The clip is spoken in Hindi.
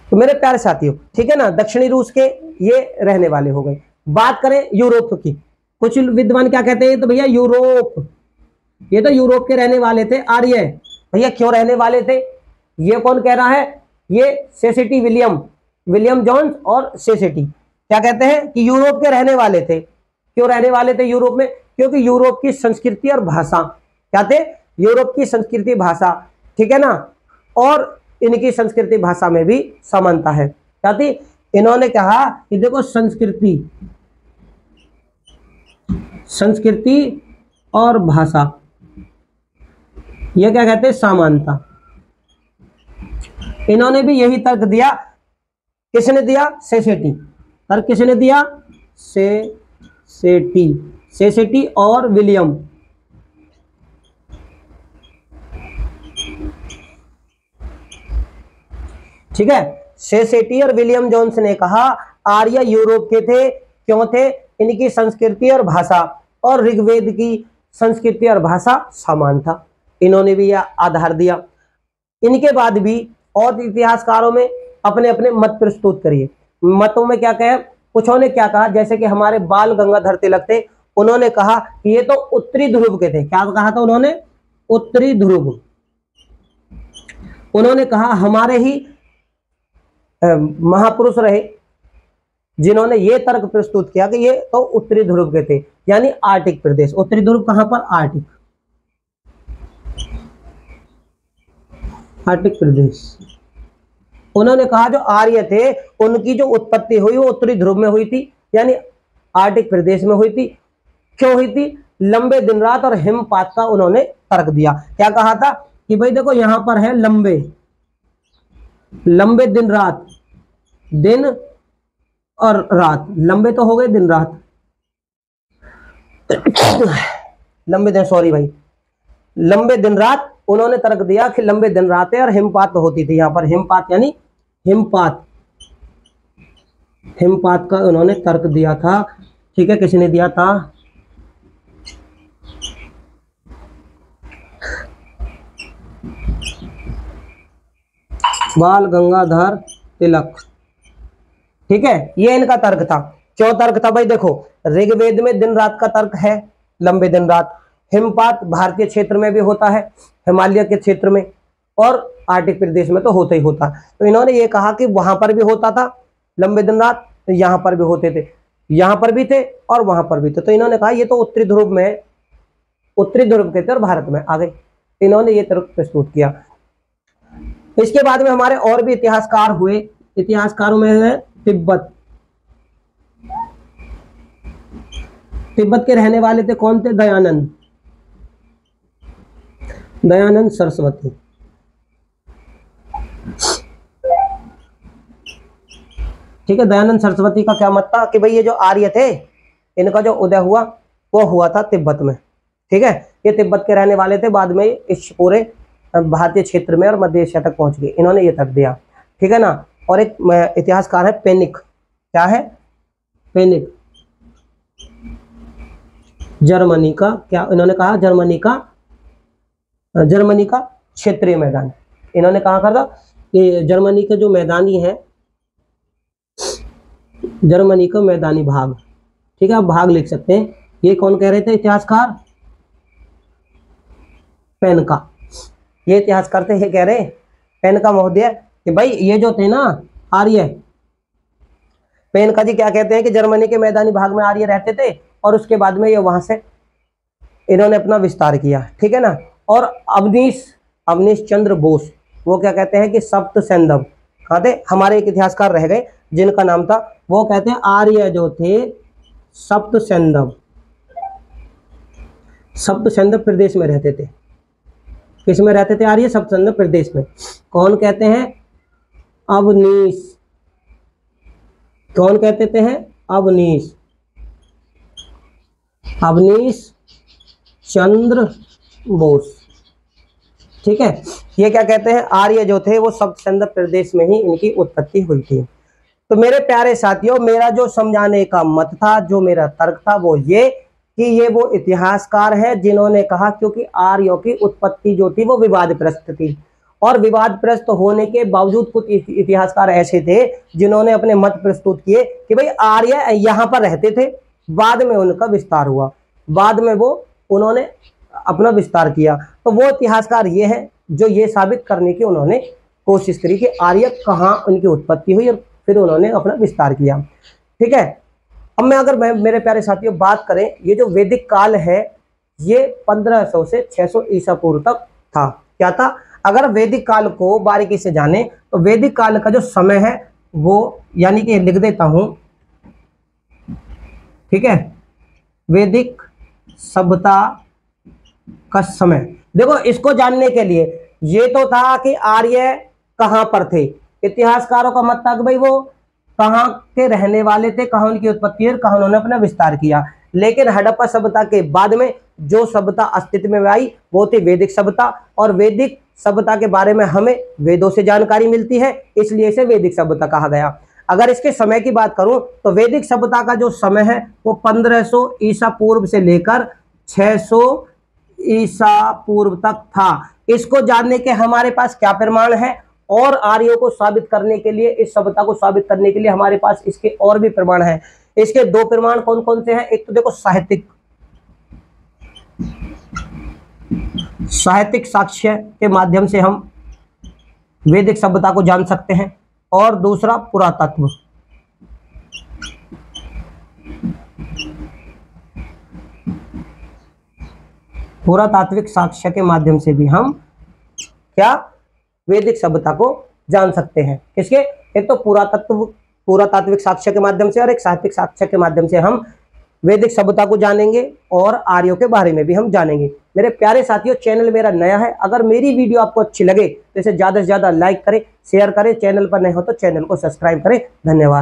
तो मेरे प्यारे साथियों, ठीक है ना, दक्षिणी रूस के ये रहने वाले हो गए। बात करें यूरोप की, कुछ विद्वान क्या कहते हैं, तो भैया यूरोप, ये तो यूरोप के रहने वाले थे आर्य। भैया क्यों रहने वाले थे, ये कौन कह रहा है, ये सेसिटी विलियम जोन्स और सेसिटी क्या कहते हैं कि यूरोप के रहने वाले थे। क्यों रहने वाले थे यूरोप में, क्योंकि यूरोप की संस्कृति और भाषा क्या थे, यूरोप की संस्कृति भाषा, ठीक है ना, और इनकी संस्कृति भाषा में भी समानता है। क्या थी, इन्होंने कहा कि देखो संस्कृति और भाषा, ये क्या कहते हैं, समानता। इन्होंने भी यही तर्क दिया, किसने दिया, सेसेटी। तर्क किसने दिया, सेसेटी और विलियम। ठीक है, सेसेटी और विलियम जोन्स ने कहा आर्य यूरोप के थे। क्यों थे, इनकी संस्कृति और भाषा और ऋग्वेद की संस्कृति और भाषा समान था। इन्होंने भी यह आधार दिया। इनके बाद भी और इतिहासकारों में अपने अपने मत प्रस्तुत करिए। मतों में क्या कहे, कुछों ने क्या कहा, जैसे कि हमारे बाल गंगाधर तिलक थे, उन्होंने कहा कि ये तो उत्तरी ध्रुव के थे। क्या कहा था उन्होंने, उत्तरी ध्रुव। उन्होंने कहा हमारे ही महापुरुष रहे जिन्होंने ये तर्क प्रस्तुत किया कि ये तो उत्तरी ध्रुव के थे, यानी आर्टिक प्रदेश। उत्तरी ध्रुव कहां पर, आर्टिक प्रदेश। उन्होंने कहा जो आर्य थे उनकी जो उत्पत्ति हुई वो उत्तरी ध्रुव में हुई थी, यानी आर्टिक प्रदेश में हुई थी। क्यों हुई थी, लंबे दिन रात और हिमपात का उन्होंने तर्क दिया। क्या कहा था कि भाई देखो यहां पर है लंबे दिन रात, दिन और रात, लंबे तो हो गए दिन रात लंबे दिन, सॉरी भाई, लंबे दिन रात। उन्होंने तर्क दिया कि लंबे दिन रात है और हिमपात होती थी। यहाँ पर हिमपात यानी हिमपात का उन्होंने तर्क दिया था। ठीक है, किसने दिया था, बाल गंगाधर तिलक। ठीक है, ये इनका तर्क था। क्यों तर्क था भाई, देखो ऋग्वेद में दिन रात का तर्क है, लंबे दिन रात। हिमपात भारतीय क्षेत्र में भी होता है, हिमालय के क्षेत्र में, और आर्टिक प्रदेश में तो होता ही होता। तो इन्होंने ये कहा कि वहां पर भी होता था लंबे दिन रात, तो यहाँ पर भी होते थे, यहाँ पर भी थे और वहां पर भी थे। तो इन्होंने कहा ये तो उत्तरी ध्रुव में, उत्तरी ध्रुव के थे और भारत में आ गए। इन्होंने ये तर्क प्रस्तुत किया। इसके बाद में हमारे और भी इतिहासकार हुए। इतिहासकारों में है तिब्बत के रहने वाले थे, कौन थे, दयानंद सरस्वती। ठीक है, दयानंद सरस्वती का क्या मत था कि भाई ये जो आर्य थे इनका जो उदय हुआ वो हुआ था तिब्बत में। ठीक है, ये तिब्बत के रहने वाले थे, बाद में इस पूरे भारतीय क्षेत्र में और मध्य एशिया तक पहुंच गए। इन्होंने ये तर्क दिया। ठीक है ना। और एक इतिहासकार है पेनिक। क्या है, पेनिक, जर्मनी का। क्या इन्होंने कहा, जर्मनी का क्षेत्रीय मैदान। इन्होंने कहा था कि जर्मनी के जो मैदानी है, जर्मनी का मैदानी भाग। ठीक है, आप भाग लिख सकते हैं। ये कौन कह रहे थे, इतिहासकार पेनका। ये इतिहासकार थे, ये कह रहे पेनका महोदय कि भाई ये जो थे ना आर्य, पेनका जी क्या कहते हैं कि जर्मनी के मैदानी भाग में आर्य रहते थे और उसके बाद में ये वहां से इन्होंने अपना विस्तार किया। ठीक है ना। और अवनीश चंद्र बोस, वो क्या कहते हैं कि सप्त सैंधव। कहाँ थे, हमारे एक इतिहासकार रह गए जिनका नाम था, वो कहते हैं आर्य जो थे सप्त सैंधव प्रदेश में रहते थे। किस में रहते थे आर्य, सप्त सैंधव प्रदेश में। कौन कहते हैं, अवनीश। कौन कहते थे हैं, अवनीश चंद्र बोस। ठीक है, ये क्या कहते हैं, आर्य जो थे वो सप्त सैंधव प्रदेश में ही इनकी उत्पत्ति हुई थी। तो मेरे प्यारे साथियों, मेरा जो समझाने का मत था, जो मेरा तर्क था, वो ये कि ये वो इतिहासकार है जिन्होंने कहा, क्योंकि आर्यों की उत्पत्ति जो थी वो विवादग्रस्त थी और विवादग्रस्त होने के बावजूद कुछ इतिहासकार ऐसे थे जिन्होंने अपने मत प्रस्तुत किए कि भाई आर्य यहाँ पर रहते थे, बाद में उनका विस्तार हुआ, बाद में वो उन्होंने अपना विस्तार किया। तो वो इतिहासकार ये है जो ये साबित करने की उन्होंने कोशिश करी कि आर्य कहाँ उनकी उत्पत्ति हुई और फिर उन्होंने अपना विस्तार किया। ठीक है, अब मैं मेरे प्यारे साथियों बात करें, ये जो वैदिक काल है ये 1500 से 600 ईसा पूर्व तक था। क्या था? अगर वैदिक काल को बारीकी से जाने तो वैदिक काल का जो समय है वो, यानी कि लिख देता हूं, ठीक है, वैदिक सभ्यता का समय। देखो, इसको जानने के लिए ये तो था कि आर्य कहां पर थे, इतिहासकारों का मत था कि भाई वो कहां के रहने वाले थे, कहां उनकी उत्पत्ति और कहां उन्होंने अपना विस्तार किया। लेकिन हड़प्पा सभ्यता के बाद में जो सभ्यता अस्तित्व में आई वो थी वैदिक सभ्यता, और वैदिक सभ्यता के बारे में हमें वेदों से जानकारी मिलती है, इसलिए इसे वैदिक सभ्यता कहा गया। अगर इसके समय की बात करूं तो वैदिक सभ्यता का जो समय है वो 1500 ईसा पूर्व से लेकर 600 ईसा पूर्व तक था। इसको जानने के हमारे पास क्या प्रमाण है, और आर्यों को साबित करने के लिए, इस सभ्यता को साबित करने के लिए हमारे पास इसके और भी प्रमाण हैं। इसके दो प्रमाण कौन कौन से हैं? एक तो देखो साहित्यिक साक्ष्य के माध्यम से हम वैदिक सभ्यता को जान सकते हैं, और दूसरा पुरातत्व। पुरातात्विक साक्ष्य के माध्यम से भी हम क्या वैदिक सभ्यता को जान सकते हैं। किसके? एक तो पुरातात्विक साक्ष्य के माध्यम से, और एक साहित्यिक साक्ष्य के माध्यम से हम वैदिक सभ्यता को जानेंगे और आर्यों के बारे में भी हम जानेंगे। मेरे प्यारे साथियों, चैनल मेरा नया है, अगर मेरी वीडियो आपको अच्छी लगे तो इसे ज़्यादा से ज़्यादा लाइक करें, शेयर करें, चैनल पर नए हो तो चैनल को सब्सक्राइब करें। धन्यवाद।